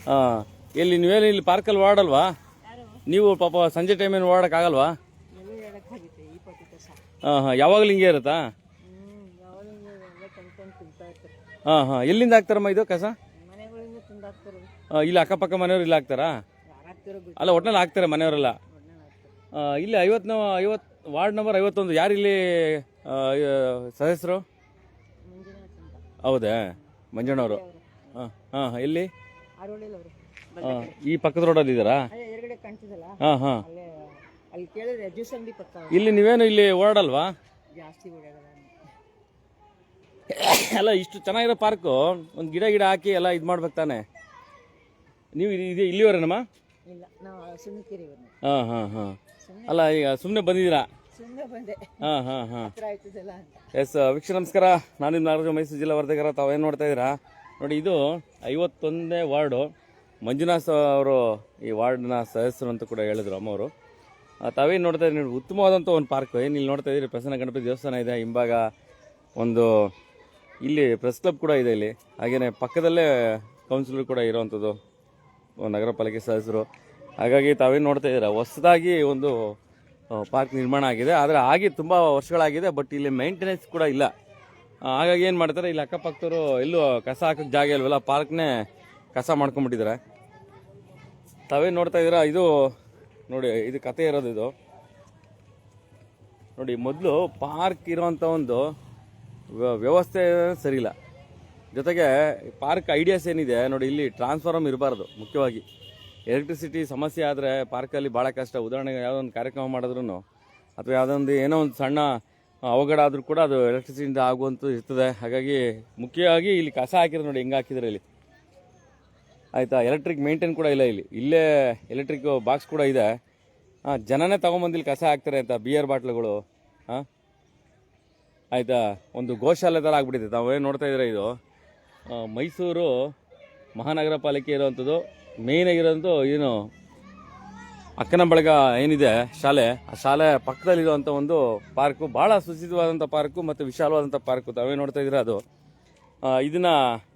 ಹಾಂ, ಎಲ್ಲಿ ನೀವೇನು ಇಲ್ಲಿ ಪಾರ್ಕಲ್ಲಿ ಓಡಾಡಲ್ವಾ? ನೀವು ಪಾಪ ಸಂಜೆ ಟೈಮೇನು ಓಡೋಕ್ಕಾಗಲ್ವಾ? ಹಾಂ ಹಾಂ, ಯಾವಾಗಲೂ ಹಿಂಗೆ ಇರುತ್ತಾ? ಹಾಂ ಹಾಂ, ಎಲ್ಲಿಂದ ಹಾಕ್ತಾರಮ್ಮ ಇದು ಕಸ? ಇಲ್ಲಿ ಅಕ್ಕಪಕ್ಕ ಮನೆಯವ್ರು ಇಲ್ಲ ಹಾಕ್ತಾರಾ? ಅಲ್ಲ, ಒಟ್ಟಿನಲ್ಲಿ ಹಾಕ್ತಾರೆ ಮನೆಯವರೆಲ್ಲ. ಇಲ್ಲಿ 50 ವಾರ್ಡ್ ನಂಬರ್ 51 ಯಾರು ಇಲ್ಲಿ ಸದಸ್ಯರು? ಹೌದಾ, ಮಂಜಣ್ಣವರು. ಹಾಂ ಹಾಂ, ಎಲ್ಲಿ? ಈ ಪಕ್ಕದ ರೋಡಲ್ಲಿ ಇದ್ದಾರಾ? ಹಾಂ ಹಾಂ. ಇಲ್ಲಿ ನೀವೇನು ಇಲ್ಲಿ ಓಡಾಡಲ್ವಾ? ಅಲ್ಲ, ಇಷ್ಟು ಚೆನ್ನಾಗಿರೋ ಪಾರ್ಕು, ಒಂದು ಗಿಡ ಹಾಕಿ ಎಲ್ಲ ಇದು ಮಾಡ್ಬೇಕು ತಾನೆ. ನೀವು ಇಲ್ಲಿವರೇನಮ್ಮ? ಹಾಂ ಹಾಂ ಹಾಂ. ಅಲ್ಲ, ಈಗ ಸುಮ್ಮನೆ ಬಂದಿದ್ದೀರಾ? ಹಾಂ ಹಾಂ ಹಾಂ. ಎಸ್ ವೀಕ್ಷ ನಮಸ್ಕಾರ, ನಾನು ನಿಮ್ಮ ನಾಗರಾಜ, ಮೈಸೂರು ಜಿಲ್ಲಾ ವರದಿಗಾರ. ತಾವೇನು ನೋಡ್ತಾ ಇದ್ದೀರಾ ನೋಡಿ, ಇದು 51ನೇ ವಾರ್ಡು. ಮಂಜುನಾಥ್ ಅವರು ಈ ವಾರ್ಡ್ನ ಸದಸ್ಯರು ಅಂತ ಕೂಡ ಹೇಳಿದ್ರು ಅಮ್ಮವರು. ತಾವೇನು ನೋಡ್ತಾ ಇದ್ದೀರಿ ನೋಡಿ, ಉತ್ತಮವಾದಂಥ ಒಂದು ಪಾರ್ಕ್. ಏನು ಇಲ್ಲಿ ನೋಡ್ತಾ ಇದ್ದೀರಿ, ಪ್ರಸನ್ನ ಗಣಪತಿ ದೇವಸ್ಥಾನ ಇದೆ ಹಿಂಭಾಗ. ಒಂದು ಇಲ್ಲಿ ಪ್ರೆಸ್ ಕ್ಲಬ್ ಕೂಡ ಇದೆ ಇಲ್ಲಿ. ಹಾಗೆಯೇ ಪಕ್ಕದಲ್ಲೇ ಕೌನ್ಸಿಲರ್ ಕೂಡ ಇರೋವಂಥದ್ದು, ನಗರ ಪಾಲಿಕೆ ಸದಸ್ಯರು. ಹಾಗಾಗಿ ತಾವೇನು ನೋಡ್ತಾ ಇದ್ದೀರಾ, ಹೊಸದಾಗಿ ಒಂದು ಪಾರ್ಕ್ ನಿರ್ಮಾಣ ಆಗಿದೆ. ಆದರೆ ಆಗಿ ತುಂಬ ವರ್ಷಗಳಾಗಿದೆ, ಬಟ್ ಇಲ್ಲಿ ಮೇಂಟೆನೆನ್ಸ್ ಕೂಡ ಇಲ್ಲ. ಹಾಗಾಗಿ ಏನು ಮಾಡ್ತಾರೆ, ಇಲ್ಲಿ ಅಕ್ಕಪಕ್ಕದವರು ಎಲ್ಲೂ ಕಸ ಹಾಕೋಕ್ಕೆ ಜಾಗ ಇಲ್ವಲ್ಲ, ಪಾರ್ಕ್ನೇ ಕಸ ಮಾಡ್ಕೊಂಡ್ಬಿಟ್ಟಿದ್ದಾರೆ. ತಾವೇನು ನೋಡ್ತಾ ಇದ್ದೀರಾ, ಇದು ನೋಡಿ, ಇದು ಕತೆ ಇರೋದು. ಇದು ನೋಡಿ, ಮೊದಲು ಪಾರ್ಕ್ ಇರೋವಂಥ ಒಂದು ವ್ಯವಸ್ಥೆ ಸರಿಯಿಲ್ಲ. ಜೊತೆಗೆ ಪಾರ್ಕ್ ಐಡಿಯಾಸ್ ಏನಿದೆ ನೋಡಿ, ಇಲ್ಲಿ ಟ್ರಾನ್ಸ್ಫಾರ್ಮರ್ ಇರಬಾರ್ದು. ಮುಖ್ಯವಾಗಿ ಎಲೆಕ್ಟ್ರಿಸಿಟಿ ಸಮಸ್ಯೆ ಆದರೆ ಪಾರ್ಕಲ್ಲಿ ಭಾಳ ಕಷ್ಟ. ಉದಾಹರಣೆಗೆ ಯಾವುದೋ ಒಂದು ಕಾರ್ಯಕ್ರಮ ಮಾಡಿದ್ರು ಅಥವಾ ಯಾವುದೊಂದು ಏನೋ ಒಂದು ಸಣ್ಣ ಅವಘಡ ಆದರೂ ಕೂಡ ಅದು ಎಲೆಕ್ಟ್ರಿಸಿಟಿಯಿಂದ ಆಗುವಂಥದ್ದು ಇರ್ತದೆ. ಹಾಗಾಗಿ ಮುಖ್ಯವಾಗಿ ಇಲ್ಲಿ ಕಸ ಹಾಕಿದ್ರೆ ನೋಡಿ, ಹೆಂಗೆ ಹಾಕಿದ್ರೆ ಇಲ್ಲಿ ಆಯಿತಾ. ಎಲೆಕ್ಟ್ರಿಕ್ ಮೇಂಟೈನ್ ಕೂಡ ಇಲ್ಲ ಇಲ್ಲಿ. ಇಲ್ಲೇ ಎಲೆಕ್ಟ್ರಿಕ್ ಬಾಕ್ಸ್ ಕೂಡ ಇದೆ. ಜನನೇ ತೊಗೊಂಬಂದಿಲ್ಲಿ ಕಸ ಹಾಕ್ತಾರೆ ಅಂತ, ಬಿಯರ್ ಬಾಟ್ಲುಗಳು. ಹಾಂ ಆಯಿತಾ, ಒಂದು ಗೋಶಾಲೆ ಥರ ಆಗ್ಬಿಟ್ಟಿದೆ. ತಾವೇನು ನೋಡ್ತಾ ಇದ್ದೀರಾ, ಇದು ಮೈಸೂರು ಮಹಾನಗರ ಪಾಲಿಕೆ ಇರೋವಂಥದ್ದು. ಮೇಯ್ನಾಗಿರೋಂಥ ಏನು ಅಕ್ಕನ ಬಳಗ ಏನಿದೆ ಶಾಲೆ, ಆ ಶಾಲೆ ಪಕ್ಕದಲ್ಲಿರುವಂಥ ಒಂದು ಪಾರ್ಕು, ಭಾಳ ಸುಸಜ್ಜಿತವಾದಂಥ ಪಾರ್ಕು ಮತ್ತು ವಿಶಾಲವಾದಂಥ ಪಾರ್ಕು. ತಾವೇ ನೋಡ್ತಾ ಇದ್ದೀರಾ, ಅದು ಇದನ್ನು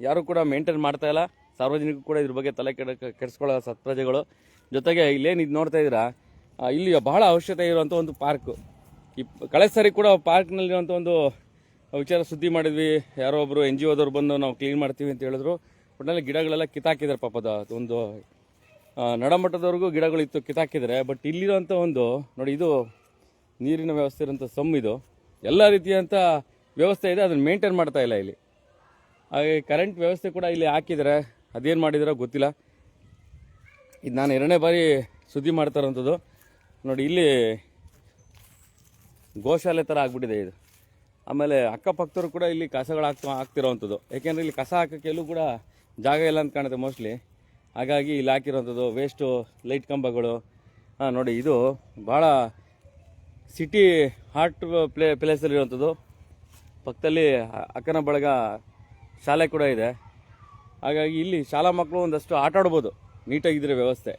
ಯಾರೂ ಕೂಡ ಮೇಂಟೈನ್ ಮಾಡ್ತಾ ಇಲ್ಲ. ಸಾರ್ವಜನಿಕರು ಕೂಡ ಇದ್ರ ಬಗ್ಗೆ ತಲೆ ಕೆಡಿಸ್ಕೊಳ್ಳೋ ಸತ್ಪ್ರಜೆಗಳು. ಜೊತೆಗೆ ಇಲ್ಲೇನು ಇದು ನೋಡ್ತಾ ಇದ್ದೀರಾ, ಇಲ್ಲಿ ಬಹಳ ಅವಶ್ಯಕತೆ ಇರುವಂಥ ಒಂದು ಪಾರ್ಕು. ಈ ಕಳೆದ ಸಾರಿ ಕೂಡ ಪಾರ್ಕ್ನಲ್ಲಿರುವಂಥ ಒಂದು ವಿಚಾರ ಸುದ್ದಿ ಮಾಡಿದ್ವಿ. ಯಾರೋ ಒಬ್ಬರು NGO ದವ್ರು ಬಂದು ನಾವು ಕ್ಲೀನ್ ಮಾಡ್ತೀವಿ ಅಂತ ಹೇಳಿದ್ರು. ಒಟ್ಟಿನಲ್ಲಿ ಗಿಡಗಳೆಲ್ಲ ಕಿತ್ತಾಕಿದ್ದಾರೆ ಪಾಪದ. ಒಂದು ನಡಮಟ್ಟದವರೆಗೂ ಗಿಡಗಳಿತ್ತು, ಕಿತ್ತಾಕಿದ್ದಾರೆ. ಬಟ್ ಇಲ್ಲಿರೋಂಥ ಒಂದು ನೋಡಿ, ಇದು ನೀರಿನ ವ್ಯವಸ್ಥೆ ಇರೋಂಥ ಇದು ಎಲ್ಲ ರೀತಿಯಂಥ ವ್ಯವಸ್ಥೆ ಇದೆ, ಅದನ್ನು ಮೇಂಟೈನ್ ಮಾಡ್ತಾ ಇಲ್ಲ ಇಲ್ಲಿ. ಹಾಗೆ ಕರೆಂಟ್ ವ್ಯವಸ್ಥೆ ಕೂಡ ಇಲ್ಲಿ ಹಾಕಿದ್ದಾರೆ, ಅದೇನು ಮಾಡಿದಾರೋ ಗೊತ್ತಿಲ್ಲ. ಇದು ನಾನು 2ನೇ ಬಾರಿ ಸುದ್ದಿ ಮಾಡ್ತಾ ಇರೋಂಥದ್ದು ನೋಡಿ. ಇಲ್ಲಿ ಗೋಶಾಲೆ ಥರ ಆಗ್ಬಿಟ್ಟಿದೆ ಇದು. ಆಮೇಲೆ ಅಕ್ಕಪಕ್ಕದವರು ಕೂಡ ಇಲ್ಲಿ ಕಸಗಳು ಹಾಕ್ತಿರೋವಂಥದ್ದು. ಯಾಕೆಂದರೆ ಇಲ್ಲಿ ಕಸ ಹಾಕೋಕ್ಕೆ ಎಲ್ಲೂ ಕೂಡ ಜಾಗ ಇಲ್ಲ ಅಂತ ಕಾಣುತ್ತೆ ಮೋಸ್ಟ್ಲಿ. ಹಾಗಾಗಿ ಇಲ್ಲಿ ಹಾಕಿರೋವಂಥದ್ದು ವೇಸ್ಟು, ಲೈಟ್ ಕಂಬಗಳು. ನೋಡಿ, ಇದು ಭಾಳ ಸಿಟಿ ಹಾರ್ಟ್ ಪ್ಲೇಸಲ್ಲಿರುವಂಥದ್ದು. ಪಕ್ಕದಲ್ಲಿ ಅಕ್ಕನ ಬಳಗ ಶಾಲೆ ಕೂಡ ಇದೆ. ಹಾಗಾಗಿ ಇಲ್ಲಿ ಶಾಲಾ ಮಕ್ಕಳು ಒಂದಷ್ಟು ಆಟ ಆಡ್ಬೋದು, ನೀಟಾಗಿದ್ದರೆ ವ್ಯವಸ್ಥೆ.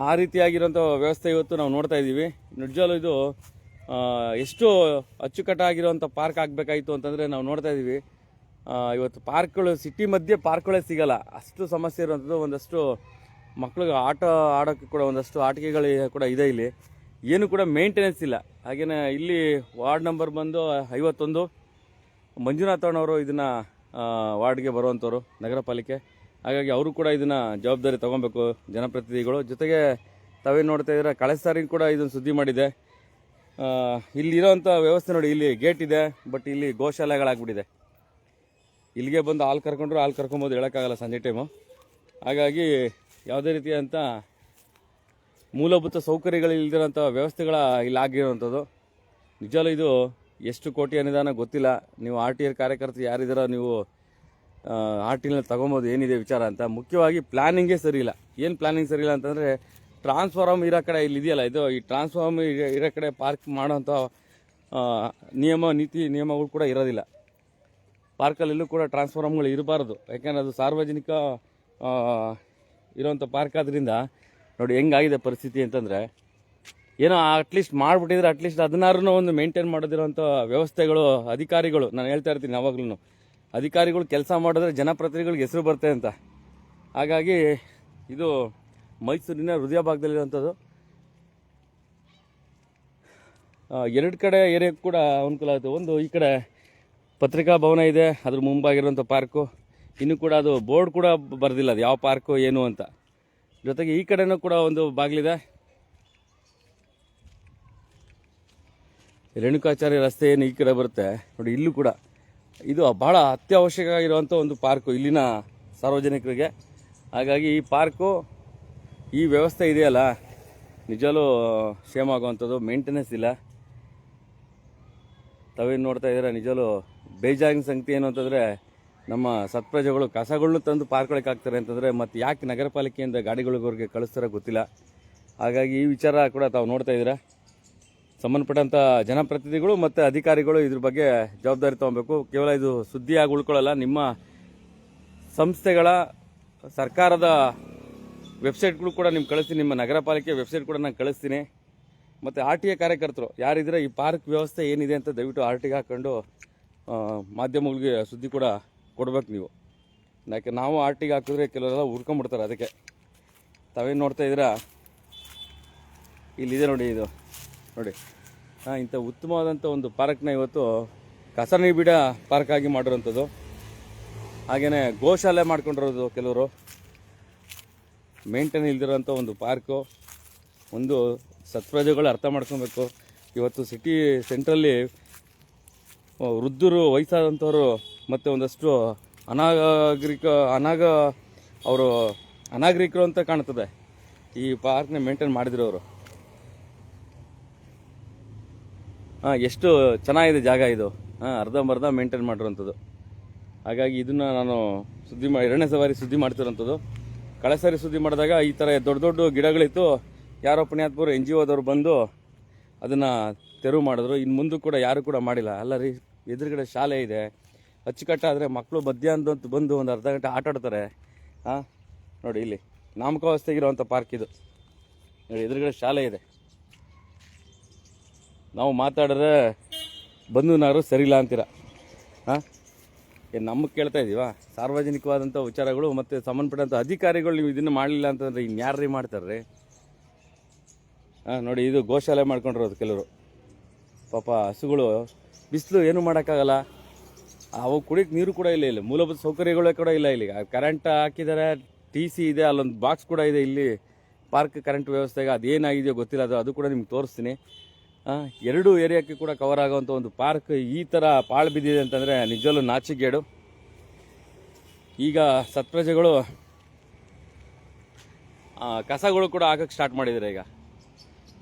ಆ ರೀತಿಯಾಗಿರೋಂಥ ವ್ಯವಸ್ಥೆ ಇವತ್ತು ನಾವು ನೋಡ್ತಾ ಇದ್ದೀವಿ. ನಿಜವಾಗ್ಲೂ ಇದು ಎಷ್ಟು ಅಚ್ಚುಕಟ್ಟಾಗಿರೋಂಥ ಪಾರ್ಕ್ ಆಗಬೇಕಾಯಿತು ಅಂತಂದರೆ ನಾವು ನೋಡ್ತಾ ಇದ್ದೀವಿ. ಇವತ್ತು ಪಾರ್ಕ್ಗಳು, ಸಿಟಿ ಮಧ್ಯೆ ಪಾರ್ಕ್ಗಳೇ ಸಿಗಲ್ಲ, ಅಷ್ಟು ಸಮಸ್ಯೆ ಇರುವಂಥದ್ದು. ಒಂದಷ್ಟು ಮಕ್ಳಿಗೆ ಆಟ ಆಡೋಕ್ಕೆ ಕೂಡ ಒಂದಷ್ಟು ಆಟಿಕೆಗಳು ಕೂಡ ಇದೆ ಇಲ್ಲಿ. ಏನು ಕೂಡ ಮೇಂಟೆನೆನ್ಸ್ ಇಲ್ಲ. ಹಾಗೆಯೇ ಇಲ್ಲಿ ವಾರ್ಡ್ ನಂಬರ್ ಬಂದು 51. ಮಂಜುನಾಥಣ್ಣವರು ಇದನ್ನು ವಾರ್ಡ್ಗೆ ಬರುವಂಥವ್ರು, ನಗರ ಪಾಲಿಕೆ. ಹಾಗಾಗಿ ಅವರು ಕೂಡ ಇದನ್ನು ಜವಾಬ್ದಾರಿ ತೊಗೊಬೇಕು, ಜನಪ್ರತಿನಿಧಿಗಳು. ಜೊತೆಗೆ ತಾವೇನು ನೋಡ್ತಾ ಇದ್ದೀರಾ, ಕಳೆದ ಸಾರಿ ಕೂಡ ಇದನ್ನು ಸುದ್ದಿ ಮಾಡಿದೆ. ಇಲ್ಲಿರೋವಂಥ ವ್ಯವಸ್ಥೆ ನೋಡಿ, ಇಲ್ಲಿ ಗೇಟ್ ಇದೆ, ಬಟ್ ಇಲ್ಲಿ ಗೋಶಾಲೆಗಳಾಗ್ಬಿಟ್ಟಿದೆ. ಇಲ್ಲಿಗೆ ಬಂದು ಹಾಲು ಕರ್ಕೊಂಡ್ರು ಹಾಲು ಕರ್ಕೊಬೋದು, ಹೇಳೋಕ್ಕಾಗಲ್ಲ ಸಂಜೆ ಟೈಮು. ಹಾಗಾಗಿ ಯಾವುದೇ ರೀತಿಯಂಥ ಮೂಲಭೂತ ಸೌಕರ್ಯಗಳಿಲ್ದಿರೋಂಥ ವ್ಯವಸ್ಥೆಗಳ ಇಲ್ಲಿ ಆಗಿರೋವಂಥದ್ದು. ನಿಜವೂ ಇದು ಎಷ್ಟು ಕೋಟಿ ಅನುದಾನ ಗೊತ್ತಿಲ್ಲ. ನೀವು RTR ಕಾರ್ಯಕರ್ತರು ಯಾರಿದ್ದಾರೋ ನೀವು RTL ತಗೊಬೋದು ಏನಿದೆ ವಿಚಾರ ಅಂತ. ಮುಖ್ಯವಾಗಿ ಪ್ಲ್ಯಾನಿಂಗೇ ಸರಿ ಇಲ್ಲ. ಏನು ಪ್ಲ್ಯಾನಿಂಗ್ ಸರಿ ಇಲ್ಲ ಅಂತಂದರೆ, ಟ್ರಾನ್ಸ್ಫಾರ್ಮ್ ಇರೋ ಕಡೆ ಇಲ್ಲಿ ಇದೆಯಲ್ಲ, ಇದು ಈ ಟ್ರಾನ್ಸ್ಫಾರ್ಮ್ ಇರೋ ಕಡೆ ಪಾರ್ಕ್ ಮಾಡೋಂಥ ನೀತಿ ನಿಯಮಗಳು ಕೂಡ ಇರೋದಿಲ್ಲ. ಪಾರ್ಕಲ್ಲೆಲ್ಲೂ ಕೂಡ ಟ್ರಾನ್ಸ್ಫಾರ್ಮ್ಗಳು ಇರಬಾರ್ದು. ಯಾಕೆಂದರೆ ಅದು ಸಾರ್ವಜನಿಕ ಇರೋವಂಥ ಪಾರ್ಕ್ ಆದ್ದರಿಂದ ನೋಡಿ ಹೆಂಗಾಗಿದೆ ಪರಿಸ್ಥಿತಿ ಅಂತಂದರೆ. ಏನೋ ಅಟ್ಲೀಸ್ಟ್ ಮಾಡಿಬಿಟ್ಟಿದ್ರೆ ಅಟ್ಲೀಸ್ಟ್ ಅದನ್ನಾರು ಒಂದು ಮೇಂಟೈನ್ ಮಾಡೋದಿರೋಂಥ ವ್ಯವಸ್ಥೆಗಳು, ಅಧಿಕಾರಿಗಳು, ನಾನು ಹೇಳ್ತಾ ಇರ್ತೀನಿ ಯಾವಾಗ್ಲೂ, ಅಧಿಕಾರಿಗಳು ಕೆಲಸ ಮಾಡಿದ್ರೆ ಜನಪ್ರತಿನಿಧಿಗಳಿಗೆ ಹೆಸರು ಬರುತ್ತೆ ಅಂತ. ಹಾಗಾಗಿ ಇದು ಮೈಸೂರಿನ ಹೃದಯ ಭಾಗದಲ್ಲಿರುವಂಥದ್ದು. ಎರಡು ಕಡೆ ಏರಿಯಾಕ್ಕೆ ಕೂಡ ಅನುಕೂಲ ಆಗುತ್ತೆ. ಒಂದು ಈ ಕಡೆ ಪತ್ರಿಕಾ ಭವನ ಇದೆ, ಅದ್ರ ಮುಂಭಾಗಿರುವಂಥ ಪಾರ್ಕು. ಇನ್ನೂ ಕೂಡ ಅದು ಬೋರ್ಡ್ ಕೂಡ ಬರೆದಿಲ್ಲ ಅದು ಯಾವ ಪಾರ್ಕು ಏನು ಅಂತ. ಜೊತೆಗೆ ಈ ಕಡೆನೂ ಕೂಡ ಒಂದು ಬಾಗಿಲಿದೆ. ರೇಣುಕಾಚಾರ್ಯ ರಸ್ತೆ ಏನು ಈ ಕಡೆ ಬರುತ್ತೆ ನೋಡಿ, ಇಲ್ಲೂ ಕೂಡ ಇದು ಬಹಳ ಅತ್ಯವಶ್ಯಕ ಇರುವಂಥ ಒಂದು ಪಾರ್ಕು ಇಲ್ಲಿನ ಸಾರ್ವಜನಿಕರಿಗೆ. ಹಾಗಾಗಿ ಈ ಪಾರ್ಕು, ಈ ವ್ಯವಸ್ಥೆ ಇದೆಯಲ್ಲ, ನಿಜವೂ ಸೇಮ್ ಆಗುವಂಥದ್ದು. ಮೇಂಟೆನೆನ್ಸ್ ಇಲ್ಲ. ತಾವೇನು ನೋಡ್ತಾ ಇದ್ದೀರಾ, ನಿಜವೂ ಬೇಜಾರಿನ ಸಂಗತಿ ಏನು ಅಂತಂದರೆ, ನಮ್ಮ ಸತ್ಪ್ರಜೆಗಳು ಕಸಗಳನ್ನ ತಂದು ಪಾರ್ಕ್ಗಳಿಗೆ ಹಾಕ್ತಾರೆ ಅಂತಂದರೆ ಮತ್ತು ಯಾಕೆ ನಗರ ಪಾಲಿಕೆಯಿಂದ ಗಾಡಿಗಳಿಗೋರಿಗೆ ಕಳಿಸ್ತಾರೋ ಗೊತ್ತಿಲ್ಲ. ಹಾಗಾಗಿ ಈ ವಿಚಾರ ಕೂಡ ತಾವು ನೋಡ್ತಾ ಇದ್ದೀರಾ. ಸಂಬಂಧಪಟ್ಟಂಥ ಜನಪ್ರತಿನಿಧಿಗಳು ಮತ್ತು ಅಧಿಕಾರಿಗಳು ಇದ್ರ ಬಗ್ಗೆ ಜವಾಬ್ದಾರಿ ತೊಗೊಬೇಕು. ಕೇವಲ ಇದು ಸುದ್ದಿಯಾಗಿ ಉಳ್ಕೊಳ್ಳಲ್ಲ, ನಿಮ್ಮ ಸಂಸ್ಥೆಗಳ ಸರ್ಕಾರದ ವೆಬ್ಸೈಟ್ಗಳು ಕೂಡ ನಿಮ್ಗೆ ಕಳಿಸ್ತೀನಿ, ನಿಮ್ಮ ನಗರ ಪಾಲಿಕೆ ವೆಬ್ಸೈಟ್ ಕೂಡ ನಾನು ಕಳಿಸ್ತೀನಿ. ಮತ್ತು ಆರ್ ಟಿ ಎ ಕಾರ್ಯಕರ್ತರು ಯಾರಿದ್ರೆ ಈ ಪಾರ್ಕ್ ವ್ಯವಸ್ಥೆ ಏನಿದೆ ಅಂತ ದಯವಿಟ್ಟು ಆರ್ ಟಿಗೆ ಹಾಕ್ಕೊಂಡು ಮಾಧ್ಯಮಗಳಿಗೆ ಸುದ್ದಿ ಕೂಡ ಕೊಡ್ಬೇಕು ನೀವು. ಯಾಕೆ ನಾವು ಆರ್ ಟಿಗೆ ಹಾಕಿದ್ರೆ ಕೆಲವರೆಲ್ಲ ಹುರ್ಕೊಂಡ್ಬಿಡ್ತಾರೆ. ಅದಕ್ಕೆ ತಾವೇನು ನೋಡ್ತಾ ಇದ್ದೀರಾ, ಇಲ್ಲಿದೆ ನೋಡಿ, ಇದು ನೋಡಿ. ಇಂಥ ಉತ್ತಮವಾದಂಥ ಒಂದು ಪಾರ್ಕ್ನ ಇವತ್ತು ಕಸನಿಬಿಡ ಪಾರ್ಕ್ ಆಗಿ ಮಾಡಿರೋಂಥದ್ದು. ಹಾಗೆಯೇ ಗೋಶಾಲೆ ಮಾಡ್ಕೊಂಡಿರೋದು ಕೆಲವರು. ಮೇಂಟೈನ್ ಇಲ್ದಿರೋಂಥ ಒಂದು ಪಾರ್ಕು. ಒಂದು ಸತ್ಪ್ರಜೆಗಳು ಅರ್ಥ ಮಾಡ್ಕೊಬೇಕು. ಇವತ್ತು ಸಿಟಿ ಸೆಂಟ್ರಲ್ಲಿ ವೃದ್ಧರು, ವಯಸ್ಸಾದಂಥವ್ರು ಮತ್ತು ಒಂದಷ್ಟು ಅನಾಗರಿಕರು ಅಂತ ಕಾಣ್ತದೆ ಈ ಪಾರ್ಕ್ನ ಮೇಂಟೈನ್ ಮಾಡಿದಿರೋರು. ಎಷ್ಟು ಚೆನ್ನಾಗಿದೆ ಜಾಗ ಇದು. ಅರ್ಧಂಬರ್ಧ ಮೇಂಟೈನ್ ಮಾಡಿರೋಂಥದ್ದು. ಹಾಗಾಗಿ ಇದನ್ನು ನಾನು ಎರಡನೇ ಸವಾರಿ ಸುದ್ದಿ ಮಾಡ್ತಿರೋಂಥದ್ದು. ಕಳೆ ಸಾರಿ ಸುದ್ದಿ ಮಾಡಿದಾಗ ಈ ಥರ ದೊಡ್ಡ ದೊಡ್ಡ ಗಿಡಗಳಿತ್ತು. ಯಾರೋ ಪುಣ್ಯಾತ್ಮರು NGO ದವ್ರು ಬಂದು ಅದನ್ನು ತೆರವು ಮಾಡಿದ್ರು. ಇನ್ನು ಮುಂದೆ ಕೂಡ ಯಾರು ಕೂಡ ಮಾಡಿಲ್ಲ. ಅಲ್ಲ ರೀ, ಎದುರುಗಡೆ ಶಾಲೆ ಇದೆ, ಅಚ್ಚುಕಟ್ಟಾದರೆ ಮಕ್ಕಳು ಮಧ್ಯಾಹ್ನದಂತೂ ಬಂದು ಒಂದು ಅರ್ಧ ಗಂಟೆ ಆಟ ಆಡ್ತಾರೆ. ನೋಡಿ, ಇಲ್ಲಿ ನಾಮಕಾವಸ್ಥೆಗಿರುವಂಥ ಪಾರ್ಕ್ ಇದು ನೋಡಿ. ಎದುರುಗಡೆ ಶಾಲೆ ಇದೆ. ನಾವು ಮಾತಾಡಿದ್ರೆ ಬಂದು ನಾರು ಸರಿಯಿಲ್ಲ ಅಂತೀರ. ಏನು ನಮಗೆ ಕೇಳ್ತಾ ಇದ್ದೀವಾ? ಸಾರ್ವಜನಿಕವಾದಂಥ ವಿಚಾರಗಳು ಮತ್ತು ಸಂಬಂಧಪಟ್ಟಂಥ ಅಧಿಕಾರಿಗಳು ನೀವು ಇದನ್ನು ಮಾಡಲಿಲ್ಲ ಅಂತಂದರೆ ಇನ್ಯಾರ್ರೀ ಮಾಡ್ತಾರ್ರಿ? ನೋಡಿ, ಇದು ಗೋಶಾಲೆ ಮಾಡ್ಕೊಂಡಿರೋದು ಕೆಲವರು. ಪಾಪ ಹಸುಗಳು, ಬಿಸಿಲು ಏನೂ ಮಾಡೋಕ್ಕಾಗಲ್ಲ. ಅವು ಕುಡಿಯೋಕ್ಕೆ ನೀರು ಕೂಡ ಇಲ್ಲ. ಇಲ್ಲಿ ಮೂಲಭೂತ ಸೌಕರ್ಯಗಳೇ ಕೂಡ ಇಲ್ಲ. ಇಲ್ಲಿ ಕರೆಂಟ್ ಹಾಕಿದ್ದಾರೆ, TC ಇದೆ, ಅಲ್ಲೊಂದು ಬಾಕ್ಸ್ ಕೂಡ ಇದೆ ಇಲ್ಲಿ ಪಾರ್ಕ್ ಕರೆಂಟ್ ವ್ಯವಸ್ಥೆಗೆ. ಅದೇನಾಗಿದೆಯೋ ಗೊತ್ತಿಲ್ಲ. ಅದು ಕೂಡ ನಿಮ್ಗೆ ತೋರಿಸ್ತೀನಿ. ಎರಡು ಏರಿಯಾಕ್ಕೆ ಕೂಡ ಕವರ್ ಆಗುವಂಥ ಒಂದು ಪಾರ್ಕ್ ಈ ಥರ ಪಾಳು ಬಿದ್ದಿದೆ ಅಂತಂದರೆ ನಿಜವಲ್ಲೂ ನಾಚಿಗೇಡು. ಈಗ ಸತ್ಪ್ರಜೆಗಳು ಕಸಗಳು ಕೂಡ ಹಾಕಕ್ಕೆ ಸ್ಟಾರ್ಟ್ ಮಾಡಿದ್ದಾರೆ ಈಗ.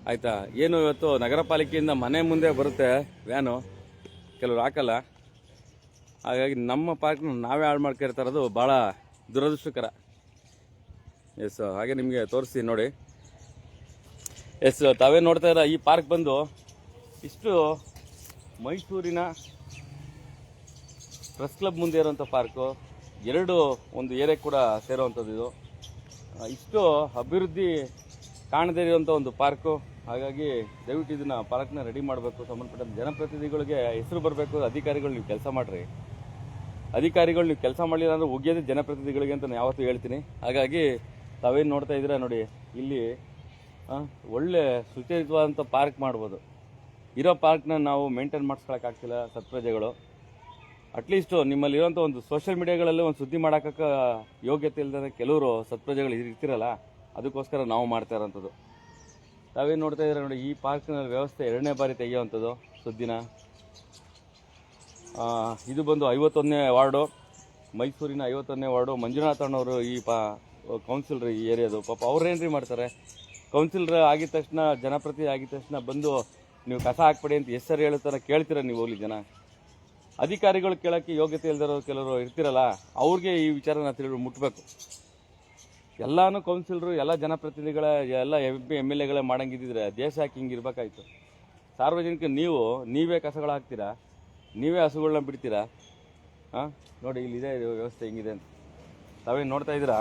ಆಯಿತಾ? ಏನು ಇವತ್ತು ನಗರ ಪಾಲಿಕೆಯಿಂದ ಮನೆ ಮುಂದೆ ಬರುತ್ತೆ ವ್ಯಾನು, ಕೆಲವರು ಹಾಕಲ್ಲ. ಹಾಗಾಗಿ ನಮ್ಮ ಪಾರ್ಕ್ನ ನಾವೇ ಹಾಳು ಮಾಡ್ಕೊಂಡಿರ್ತಾರದು ಭಾಳ ದುರದೃಷ್ಟಕರ. ಎಸ್, ಹಾಗೆ ನಿಮಗೆ ತೋರಿಸ್ತೀನಿ ನೋಡಿ. ಎಸ್, ತಾವೇ ನೋಡ್ತಾ ಇರೋ ಈ ಪಾರ್ಕ್ ಬಂದು ಇಷ್ಟು ಮೈಸೂರಿನ ಪ್ರೆಸ್ ಕ್ಲಬ್ ಮುಂದೆ ಇರೋಂಥ ಪಾರ್ಕು. ಒಂದು ಏರಿಯಾ ಕೂಡ ಸೇರೋವಂಥದ್ದು ಇದು. ಇಷ್ಟು ಅಭಿವೃದ್ಧಿ ಕಾಣದೇ ಇರುವಂಥ ಒಂದು ಪಾರ್ಕು. ಹಾಗಾಗಿ ದಯವಿಟ್ಟು ಇದನ್ನು ಪಾರ್ಕ್ನ ರೆಡಿ ಮಾಡಬೇಕು. ಸಂಬಂಧಪಟ್ಟ ಜನಪ್ರತಿನಿಧಿಗಳಿಗೆ ಹೆಸರು ಬರಬೇಕು. ಅಧಿಕಾರಿಗಳು ನೀವು ಕೆಲಸ ಮಾಡಿರಿ. ಅಧಿಕಾರಿಗಳು ನೀವು ಕೆಲಸ ಮಾಡಲಿಲ್ಲ ಅಂದರೆ ಉಗಿಯೋದೇ ಜನಪ್ರತಿನಿಧಿಗಳಿಗೆ ಅಂತ ನಾನು ಯಾವತ್ತೂ ಹೇಳ್ತೀನಿ. ಹಾಗಾಗಿ ತಾವೇನು ನೋಡ್ತಾ ಇದ್ದೀರಾ ನೋಡಿ, ಇಲ್ಲಿ ಒಳ್ಳೆ ಸುಚರಿತವಾದಂಥ ಪಾರ್ಕ್ ಮಾಡ್ಬೋದು. ಇರೋ ಪಾರ್ಕ್ನ ನಾವು ಮೇಂಟೈನ್ ಮಾಡಿಸ್ಕೊಳಕ್ಕಾಗ್ತಿಲ್ಲ ಸತ್ಪ್ರಜೆಗಳು. ಅಟ್ಲೀಸ್ಟು ನಿಮ್ಮಲ್ಲಿರೋಂಥ ಒಂದು ಸೋಷಿಯಲ್ ಮೀಡಿಯಾಗಳಲ್ಲಿ ಒಂದು ಸುದ್ದಿ ಮಾಡೋಕ್ಕೆ ಯೋಗ್ಯತೆ ಇಲ್ಲದೆ ಕೆಲವರು ಸತ್ಪ್ರಜೆಗಳು ಇರ್ತಿರಲ್ಲ, ಅದಕ್ಕೋಸ್ಕರ ನಾವು ಮಾಡ್ತಾ ಇರೋಂಥದ್ದು. ತಾವೇನು ನೋಡ್ತಾ ಇದ್ದೀರಾ ನೋಡಿ, ಈ ಪಾರ್ಕ್ನ ವ್ಯವಸ್ಥೆ ಎರಡನೇ ಬಾರಿ ತೆಗೆಯುವಂಥದ್ದು ಸುದ್ದಿನ. ಇದು ಬಂದು 51ನೇ ವಾರ್ಡು, ಮೈಸೂರಿನ 51ನೇ ವಾರ್ಡು. ಮಂಜುನಾಥ್ ಅಣ್ಣವರು ಈ ಕೌನ್ಸಿಲರ್ ಈ ಏರಿಯಾದು. ಪಾಪ ಅವ್ರೇನ್ರಿ ಮಾಡ್ತಾರೆ? ಕೌನ್ಸಿಲರ್ ಆಗಿದ ತಕ್ಷಣ, ಜನಪ್ರತಿನಿಧಿ ಆಗಿದ ತಕ್ಷಣ ಬಂದು ನೀವು ಕಸ ಹಾಕ್ಬೇಡಿ ಅಂತ ಹೆಸರು ಹೇಳ್ತಾರೆ. ಕೇಳ್ತೀರ ನೀವು? ಹೋಗ್ಲಿ ಜನ. ಅಧಿಕಾರಿಗಳು ಕೇಳೋಕ್ಕೆ ಯೋಗ್ಯತೆ ಇಲ್ದಿರೋ ಕೆಲವರು ಇರ್ತಿರಲ್ಲ, ಅವ್ರಿಗೆ ಈ ವಿಚಾರನ ಮುಟ್ಟಬೇಕು. ಎಲ್ಲಾನು ಕೌನ್ಸಿಲರು, ಎಲ್ಲ ಜನಪ್ರತಿನಿಧಿಗಳ, ಎಲ್ಲ MP MLAಗಳೇ ಮಾಡಂಗಿದ್ದಿದ್ರೆ ದೇಶ ಯಾಕೆ ಹಿಂಗೆ ಇರಬೇಕಾಯ್ತು? ಸಾರ್ವಜನಿಕ ನೀವೇ ಕಸಗಳು ಹಾಕ್ತೀರಾ, ನೀವೇ ಹಸುಗಳನ್ನ ಬಿಡ್ತೀರಾ. ನೋಡಿ, ಇಲ್ಲಿದೆ ವ್ಯವಸ್ಥೆ ಹಿಂಗಿದೆ ಅಂತ ತಾವೇನು ನೋಡ್ತಾ ಇದ್ದೀರಾ.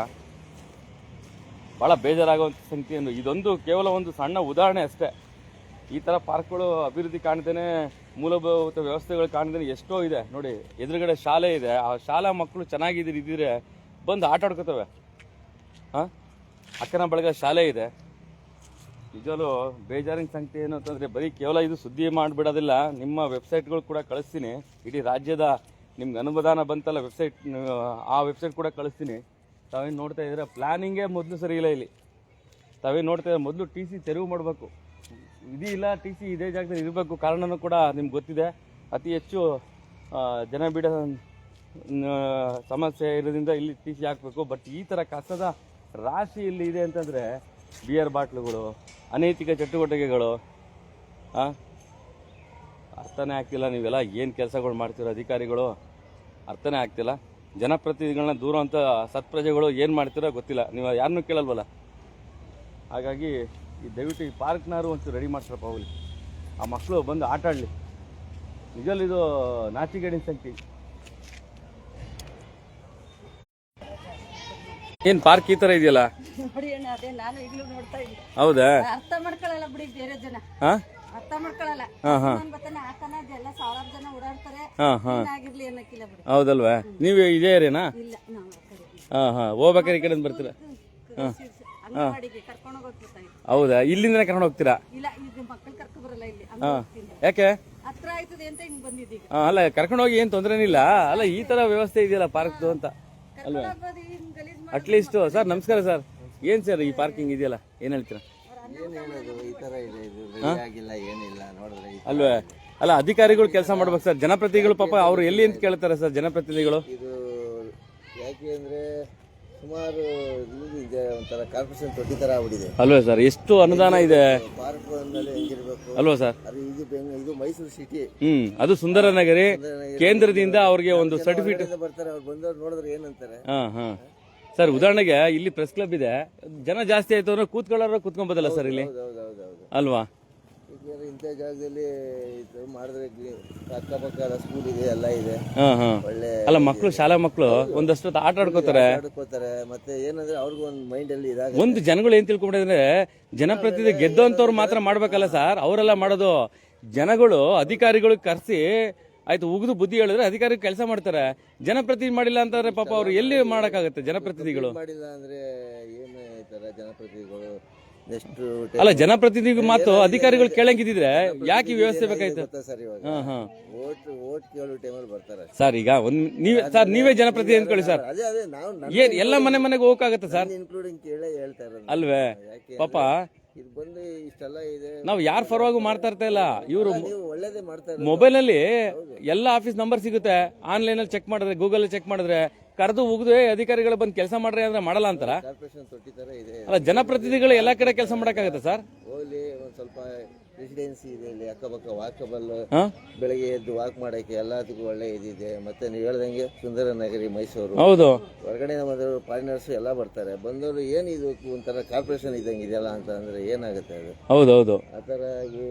ಭಾಳ ಬೇಜಾರಾಗುವಂಥ ಸಂಖ್ಯೆ. ಇದೊಂದು ಕೇವಲ ಒಂದು ಸಣ್ಣ ಉದಾಹರಣೆ ಅಷ್ಟೇ. ಈ ಥರ ಪಾರ್ಕ್ಗಳು ಅಭಿವೃದ್ಧಿ ಕಾಣ್ತೇನೆ, ಮೂಲಭೂತ ವ್ಯವಸ್ಥೆಗಳು ಕಾಣ್ತೇನೆ ಎಷ್ಟೋ ಇದೆ ನೋಡಿ. ಎದುರುಗಡೆ ಶಾಲೆ ಇದೆ. ಆ ಶಾಲಾ ಮಕ್ಕಳು ಚೆನ್ನಾಗಿದ್ದರೆ ಬಂದು ಆಟ ಆಡ್ಕೋತವೆ. ಹಾಂ, ಅಕ್ಕನ ಬಳಗ ಶಾಲೆ ಇದೆ. ನಿಜವೂ ಬೇಜಾರಿನ ಸಂಗತಿ ಏನು ಅಂತಂದರೆ ಬರೀ ಕೇವಲ ಇದು ಸುದ್ದಿ ಮಾಡಿಬಿಡೋದಿಲ್ಲ, ನಿಮ್ಮ ವೆಬ್ಸೈಟ್ಗಳು ಕೂಡ ಕಳಿಸ್ತೀನಿ. ಇಡೀ ರಾಜ್ಯದ ನಿಮ್ಗೆ ಅನುದಾನ ಬಂತಲ್ಲ ವೆಬ್ಸೈಟ್, ಆ ವೆಬ್ಸೈಟ್ ಕೂಡ ಕಳಿಸ್ತೀನಿ. ತಾವೇನು ನೋಡ್ತಾ ಇದ್ದೀರಾ, ಪ್ಲ್ಯಾನಿಂಗೇ ಮೊದಲು ಸರಿ ಇಲ್ಲ ಇಲ್ಲಿ. ತಾವೇನು ನೋಡ್ತಾ ಇದ್ದೀರಾ, ಮೊದಲು ಟಿ ಸಿ ತೆರವು ಮಾಡಬೇಕು. ಇದೀ ಇಲ್ಲ, ಟಿ ಸಿ ಇದೇ ಜಾಗದಲ್ಲಿ ಇರಬೇಕು. ಕಾರಣನೂ ಕೂಡ ನಿಮ್ಗೆ ಗೊತ್ತಿದೆ, ಅತಿ ಹೆಚ್ಚು ಜನಬೀಡ ಸಮಸ್ಯೆ ಇರೋದ್ರಿಂದ ಇಲ್ಲಿ ಟಿ ಸಿ ಹಾಕಬೇಕು. ಬಟ್ ಈ ಥರ ಕಸದ ರಾಶಿ ಇಲ್ಲಿ ಇದೆ ಅಂತಂದರೆ, ಬಿಯರ್ ಬಾಟ್ಲುಗಳು, ಅನೈತಿಕ ಚಟುವಟಿಕೆಗಳು, ಅರ್ಥನೇ ಆಗ್ತಿಲ್ಲ. ನೀವೆಲ್ಲ ಏನು ಕೆಲಸಗಳು ಮಾಡ್ತೀರೋ ಅಧಿಕಾರಿಗಳು, ಅರ್ಥನೇ ಆಗ್ತಿಲ್ಲ. ಜನಪ್ರತಿನಿಧಿಗಳನ್ನ ದೂರ ಅಂತ ಸತ್ಪ್ರಜೆಗಳು ಏನು ಮಾಡ್ತೀರೋ ಗೊತ್ತಿಲ್ಲ, ನೀವು ಯಾರನ್ನೂ ಕೇಳಲ್ವಲ್ಲ. ಹಾಗಾಗಿ ಈ ದಯವಿಟ್ಟು ಈ ಪಾರ್ಕ್ನಾರು ಒಂಚೂರು ರೆಡಿ ಮಾಡ್ತಾರಪ್ಪ ಅವಲ್ಲಿ, ಆ ಮಕ್ಕಳು ಬಂದು ಆಟ ಆಡಲಿ. ನಿಜಲ್ಲಿ ಇದು ನಾಚಿಗೇಡಿನ ಸಂಗತಿ. ಏನು ಪಾರ್ಕ್ ಈ ಥರ ಇದೆಯಲ್ಲ? ನೋಡಿ ಅಣ್ಣ, ಅದೇ ನಾನು ಈಗಲೂ ನೋಡ್ತಾ ಇದ್ದೆ. ಹೌದಾ? ಅರ್ಥ ಮಾಡ್ಕೊಳ್ಳಲ್ಲ ಬಿಡಿ ಬೇರೆ ಜನ, ಅರ್ಥ ಮಾಡ್ಕೊಳ್ಳಲ್ಲ. ಬರ್ತಾನೆ ಹಾಕನ ಎಲ್ಲ ಸಾವಿರಾರು ಜನ ಓಡಾಡ್ತಾರೆ, ಆಗಿರ್ಲಿ ಅನ್ನಕ್ಕಿಲ್ಲ ಬಿಡಿ. ಹೌದಲ್ವಾ? ನೀವು ಇದೇ ಏರಿಯಾನಾ? ಇಲ್ಲ, ನಾವು ಹೋಗ್ಬೇಕಾದ್ರೆ ಈ ಕಡೆ ಬರ್ತೀರಾ? ಅಂಗನವಾಡಿಗೆ ಕರ್ಕೊಂಡು ಹೋಗ್ತಾ ಇದ್ದೆ. ಹೌದಾ? ಇಲ್ಲಿಂದನೇ ಕರ್ಕೊಂಡು ಹೋಗ್ತೀರಾ? ಇಲ್ಲ, ಈಗ ಮಕ್ಕಳು ಕರ್ಕೊಂಡು ಬರಲ್ಲ ಇಲ್ಲಿ. ಯಾಕೆ? ಹತ್ರ ಆಯ್ತದೆ ಅಂತ ಹಿಂಗ್ ಬಂದಿದ್ದೀಗ. ಅಲ್ಲ, ಕರ್ಕೊಂಡು ಹೋಗಿ ಏನು ತೊಂದರೆನಿಲ್ಲ. ಅಲ್ಲ, ಈ ತರ ವ್ಯವಸ್ಥೆ ಇದೆಯಲ್ಲ ಪಾರ್ಕ್ದು ಅಂತ ಅಲ್ವಾ? ಅಟ್ಲೀಸ್ಟ್ ಸರ್, ನಮಸ್ಕಾರ ಸರ್. ಏನ್ ಸರ್ ಈ ಪಾರ್ಕಿಂಗ್ ಇದೆಯಲ್ಲ, ಏನ್ ಹೇಳ್ತೀರಾ? ಅಲ್ವೇ? ಅಲ್ಲ, ಅಧಿಕಾರಿಗಳು ಕೆಲಸ ಮಾಡ್ಬೇಕು ಸರ್. ಜನಪ್ರತಿನಿಧಿಗಳು ಪಾಪ ಅವ್ರು ಎಲ್ಲಿ ಅಂತ ಕೇಳ್ತಾರೆ ಸರ್ ಜನಪ್ರತಿನಿಧಿಗಳು. ಯಾಕೆ ಅಂದ್ರೆ ಸುಮಾರು ಇದೆ, ಒಂಥರ ಕಾರ್ಪೊರೇಷನ್ ತೊಟ್ಟಿ ತರ ಆಗ್ಬಿಟ್ಟಿದೆ ಅಲ್ವೇ ಸರ್? ಎಷ್ಟು ಅನುದಾನ ಇದೆ ಪಾರ್ಕ್ ಹೆಂಗಿರ್ಬೇಕು ಅಲ್ವಾ ಸರ್? ಇದು ಮೈಸೂರು ಸಿಟಿ, ಅದು ಸುಂದರ ನಗರಿ ಕೇಂದ್ರದಿಂದ ಅವ್ರಿಗೆ ಒಂದು ಸರ್ಟಿಫಿಕೇಟ್ ಬರ್ತಾರೆ. ಅವ್ರು ಬಂದವ್ರು ನೋಡಿದ್ರೆ ಏನಂತಾರೆ? ಸರ್, ಉದಾಹರಣೆಗೆ ಇಲ್ಲಿ ಪ್ರೆಸ್ ಕ್ಲಬ್ ಇದೆ, ಜನ ಜಾಸ್ತಿ ಆಯ್ತು ಅಂದ್ರೆ ಕೂತ್ಕೊಂಬೋದಲ್ಲ ಸರ್ ಇಲ್ಲಿ, ಅಲ್ವಾ? ಇಂಥ ಜಾಗದಲ್ಲಿ ಮಾಡಿದ್ರೆ ಅಕ್ಕಪಕ್ಕ ಸ್ಕೂಲ್ ಇದೆ, ಎಲ್ಲ ಇದೆ, ಒಳ್ಳೆ. ಅಲ್ಲ, ಮಕ್ಕಳು, ಶಾಲಾ ಮಕ್ಕಳು ಒಂದಷ್ಟು ಆಟ ಆಡ್ಕೋತಾರೆ. ಮತ್ತೆ ಏನಂದ್ರೆ ಅವ್ರಿಗೂ ಒಂದು ಮೈಂಡ್ ಅಲ್ಲಿ ಇದಾಗ ಒಂದು ಜನಗಳು ಏನ್ ತಿಳ್ಕೊಂಡ್ರೆ, ಜನಪ್ರತಿನಿಧಿ ಗೆದ್ದೋಂತವ್ರು ಮಾತ್ರ ಮಾಡ್ಬೇಕಲ್ಲ ಸರ್, ಅವರೆಲ್ಲ ಮಾಡೋದು. ಜನಗಳು ಅಧಿಕಾರಿಗಳಿಗೆ ಕರೆಸಿ ಆಯ್ತು ಉಗಿದು ಬುದ್ಧಿ ಹೇಳಿದ್ರೆ ಅಧಿಕಾರಿ ಕೆಲಸ ಮಾಡ್ತಾರೆ. ಜನಪ್ರತಿನಿಧಿ ಮಾಡಿಲ್ಲ ಅಂತಂದ್ರೆ ಪಾಪ ಅವ್ರು ಎಲ್ಲಿ ಮಾಡಕ್ಕಾಗತ್ತೆ? ಜನಪ್ರತಿನಿಧಿಗಳು ಮಾಡಿಲ್ಲ ಅಂದ್ರೆ ಏನು ಹೇಳ್ತಾರೆ ಜನಪ್ರತಿನಿಧಿಗಳು? ಅಲ್ಲ, ಜನಪ್ರತಿನಿಧಿ ಮಾತು ಅಧಿಕಾರಿಗಳು ಕೇಳಂಗಿದ್ರೆ ಯಾಕೆ ಈ ವ್ಯವಸ್ಥೆ ಬೇಕಾಯ್ತು ಸರ್? ಇವಾಗ ಓಟ್ ಕೇಳೋ ಟೈಮಲ್ಲಿ ಬರ್ತಾರೆ ಸರ್. ಈಗ ನೀವೇ ಜನಪ್ರತಿನಿಧಿ ಅಂದ್ಕೊಳ್ಳಿ ಸರ್, ಅದೇ ಅದೇ ನಾವು ಏನ್ ಎಲ್ಲ ಮನೆಗೆ ಹೋಗಕ್ಕಾಗತ್ತೆ ಸರ್? ಇನ್ಕ್ಲೂಡಿಂಗ್ ಕೇಳೇ ಹೇಳ್ತಾರೆ ಅಲ್ವೇ? ಪಾಪ ಇದು ಬಂದು ಇಷ್ಟೆಲ್ಲ ಇದೆ. ನಾವು ಯಾರ ಪರವಾಗೂ ಮಾಡ್ತಾ ಇರ್ತಾ ಇಲ್ಲ. ಇವರು ಒಳ್ಳೇದೇ ಮಾಡ್ತಾರೆ. ಮೊಬೈಲ್ ಅಲ್ಲಿ ಎಲ್ಲ ಆಫೀಸ್ ನಂಬರ್ ಸಿಗುತ್ತೆ, ಆನ್ಲೈನ್ ಅಲ್ಲಿ ಚೆಕ್ ಮಾಡಿದ್ರೆ, ಗೂಗಲ್ ಚೆಕ್ ಮಾಡಿದ್ರೆ ಕರೆದು ಉಗಿದು ಅಧಿಕಾರಿಗಳು ಬಂದು ಕೆಲಸ ಮಾಡ್ರಿ ಅಂದ್ರೆ ಮಾಡಲ್ಲ ಅಂತಾರ. ಕಾರ್ಪೊರೇಷನ್ ತೊಟ್ಟಿ ತರ ಇದೆ. ಅಲ್ಲ, ಜನಪ್ರತಿನಿಧಿಗಳು ಎಲ್ಲಾ ಕಡೆ ಕೆಲಸ ಮಾಡಕ್ಕಾಗತ್ತೆ ಸರ್? ಹೋಗ್ಲಿ, ಒಂದ್ ಸ್ವಲ್ಪ ರೆಸಿಡೆನ್ಸಿ ಇದೆ ಇಲ್ಲಿ ಅಕ್ಕಪಕ್ಕ, ವಾಕಬಲ್, ಬೆಳಗ್ಗೆ ಎದ್ದು ವಾಕ್ ಮಾಡಕ್ಕೆ ಎಲ್ಲದಕ್ಕೂ ಒಳ್ಳೆ ಇದಿದೆ. ಮತ್ತೆ ನೀವು ಹೇಳ್ದಂಗೆ ಸುಂದರ ನಗರಿ ಮೈಸೂರು, ಹೌದು, ಹೊರಗಡೆ ಬಂದವರು ಫಾರಿನರ್ಸ್ ಎಲ್ಲ ಬರ್ತಾರೆ. ಬಂದವರು ಏನ್ ಇದು ಒಂಥರ ಕಾರ್ಪೊರೇಷನ್ ಇದ್ದಂಗೆ ಇದೆಯಲ್ಲ ಅಂತ ಅಂದ್ರೆ ಏನಾಗುತ್ತೆ ಅದು? ಹೌದೌದು. ಆ ಥರ ಆಗಿ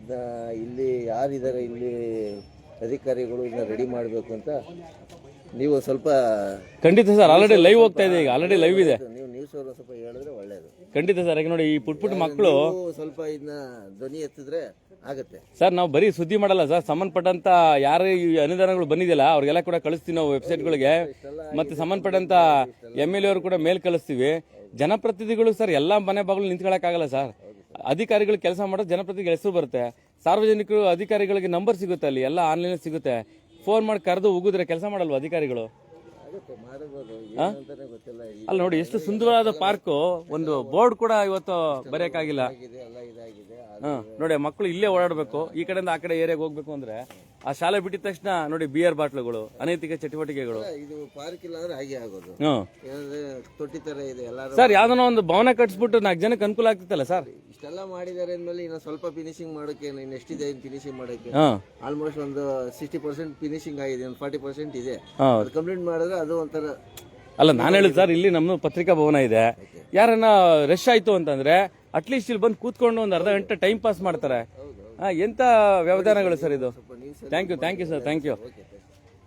ಇದನ್ನ ಇಲ್ಲಿ ಯಾರಿದ್ದಾರೆ ಇಲ್ಲಿ ಅಧಿಕಾರಿಗಳು ಇದನ್ನ ರೆಡಿ ಮಾಡಬೇಕು ಅಂತ ನೀವು ಸ್ವಲ್ಪ ಖಂಡಿತ ಸರ್. ಆಲ್ರೆಡಿ ಲೈವ್ ಹೋಗ್ತಾ ಇದೆ, ಈಗ ಆಲ್ರೆಡಿ ಲೈವ್ ಇದೆ. ನೀವು ನ್ಯೂಸ್ ಅವರು ಸ್ವಲ್ಪ ಹೇಳಿದ್ರೆ ಒಳ್ಳೇದು. ಖಂಡಿತ ಸರ್. ಈಗ ನೋಡಿ, ಈ ಪುಟ್ ಮಕ್ಕಳು ಸ್ವಲ್ಪ ಇದನ್ನ ಧ್ವನಿ ಎತ್ತಿದ್ರೆ ಆಗುತ್ತೆ ಸರ್. ನಾವು ಬರೀ ಸುದ್ದಿ ಮಾಡಲ್ಲ ಸರ್, ಸಂಬಂಧಪಟ್ಟಂತ ಯಾರು ಈ ಅನುದಾನಗಳು ಬಂದಿದೆಯಲ್ಲ ಅವ್ರಿಗೆಲ್ಲ ಕೂಡ ಕಳಿಸ್ತೀವಿ ನಾವು ವೆಬ್ಸೈಟ್ಗಳಿಗೆ. ಮತ್ತೆ ಸಂಬಂಧಪಟ್ಟಂತ MLA ಅವರು ಕೂಡ ಮೇಲ್ ಕಳಿಸ್ತೀವಿ. ಜನಪ್ರತಿನಿಧಿಗಳು ಸರ್ ಎಲ್ಲ ಮನೆ ಬಾಗಿಲು ನಿಂತ್ಕೊಳ್ಳೋಕ್ಕಾಗಲ್ಲ ಸರ್. ಅಧಿಕಾರಿಗಳು ಕೆಲಸ ಮಾಡೋದು ಜನಪ್ರತಿನಿಧಿಗಳ ಹೆಸರು ಬರುತ್ತೆ, ಸಾರ್ವಜನಿಕರು ಅಧಿಕಾರಿಗಳಿಗೆ ನಂಬರ್ ಸಿಗುತ್ತೆ, ಅಲ್ಲಿ ಎಲ್ಲ ಆನ್ಲೈನ್ ಸಿಗುತ್ತೆ. ಫೋನ್ ಮಾಡಿ ಕರೆದು ಉಗಿದ್ರೆ ಕೆಲಸ ಮಾಡಲ್ವ ಅಧಿಕಾರಿಗಳು? ಅಲ್ಲಿ ನೋಡಿ, ಎಷ್ಟು ಸುಂದರವಾದ ಪಾರ್ಕ್, ಒಂದು ಬೋರ್ಡ್ ಕೂಡ ಇವತ್ತು ಬರೆಯಕ್ಕಾಗಿಲ್ಲ. ನೋಡಿ, ಮಕ್ಕಳು ಇಲ್ಲೇ ಓಡಾಡಬೇಕು, ಈ ಕಡೆಯಿಂದ ಆ ಕಡೆ ಏರಿಯಾಗೆ ಹೋಗ್ಬೇಕು ಅಂದ್ರೆ ಆ ಶಾಲೆ ಬಿಟ್ಟಿದ ತಕ್ಷಣ ನೋಡಿ ಬಿಯರ್ ಬಾಟ್ಲುಗಳು, ಅನೈತಿಕ ಚಟುವಟಿಕೆಗಳು. ಇದು ಪಾರ್ಕ್ ಇಲ್ಲ ಅಂದ್ರೆ ಹಾಗೆ ಆಗೋದು. ತೊಟ್ಟಿ ತರ ಇದೆ ಎಲ್ಲಾರು. ಸರ್, ಯಾವ್ದನ ಒಂದು ಭವನ ಕಟ್ಸ್ಬಿಟ್ಟು 4 ಜನಕ್ಕೆ ಅನುಕೂಲ ಆಗ್ತಿತ್ತಲ್ಲ ಸರ್? ಇಷ್ಟೆಲ್ಲ ಮಾಡಿದ್ದಾರೆ ಅಂದ್ಮೇಲೆ ಇನ್ನು ಸ್ವಲ್ಪ ಫಿನಿಶಿಂಗ್ ಮಾಡೋಕೆ ಇನ್ನು ಎಷ್ಟಿದೆ ಫಿನಿಶಿಂಗ್ ಮಾಡೋಕೆ? ಆಲ್ಮೋಸ್ಟ್ ಒಂದು 60% ಫಿನಿಶಿಂಗ್ ಆಗಿದೆ, ಒಂದು 40% ಇದೆ. ಅದು ಕಂಪ್ಲೀಟ್ ಮಾಡಿದ್ರೆ ಅದು ಒಂಥರ. ಅಲ್ಲ, ನಾನು ಹೇಳಿದ್ ಸರ್, ಇಲ್ಲಿ ನಮ್ಮ ಪತ್ರಿಕಾ ಭವನ ಇದೆ, ಯಾರನ್ನ ರಶ್ ಆಯ್ತು ಅಂತಂದ್ರೆ ಅಟ್ಲೀಸ್ಟ್ ಇಲ್ಲಿ ಬಂದು ಕೂತ್ಕೊಂಡು ಒಂದು ಅರ್ಧ ಗಂಟೆ ಟೈಮ್ ಪಾಸ್ ಮಾಡ್ತಾರೆ. ಎಂತ ವ್ಯವಧಾನಗಳು ಸರ್ ಇದು? Thank you sir, thank you.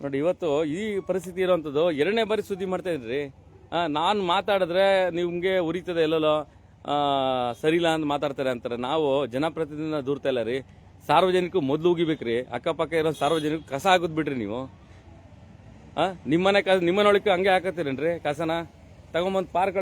ನೋಡಿ, ಇವತ್ತು ಈ ಪರಿಸ್ಥಿತಿ ಇರುವಂಥದ್ದು 2ನೇ ಬಾರಿ ಸುದ್ದಿ ಮಾಡ್ತಾ ಇದ್ರಿ. ನಾನು ಮಾತಾಡಿದ್ರೆ ನಿಮ್ಗೆ ಉರಿತದೆ, ಎಲ್ಲೋ ಸರಿ ಇಲ್ಲ ಅಂತ ಮಾತಾಡ್ತಾರೆ ಅಂತಾರೆ. ನಾವು ಜನಪ್ರತಿನಿಧಿನ ದೂರ್ತಾ ಇಲ್ಲ ರೀ, ಸಾರ್ವಜನಿಕರು ಮೊದಲು ಉಗಿಬೇಕ್ರಿ. ಅಕ್ಕಪಕ್ಕ ಇರೋ ಸಾರ್ವಜನಿಕರು ಕಸ ಹಾಕೋದ್ ಬಿಡ್ರಿ ನೀವು. ನಿಮ್ಮನೆ ನಿಮ್ಮನೊಳಕ್ಕೆ ಹಂಗೆ ಹಾಕತ್ತೀರೇನ್ರಿ ಕಸನ? ತಗೊಂಬಂದು ಪಾರ್ಕ್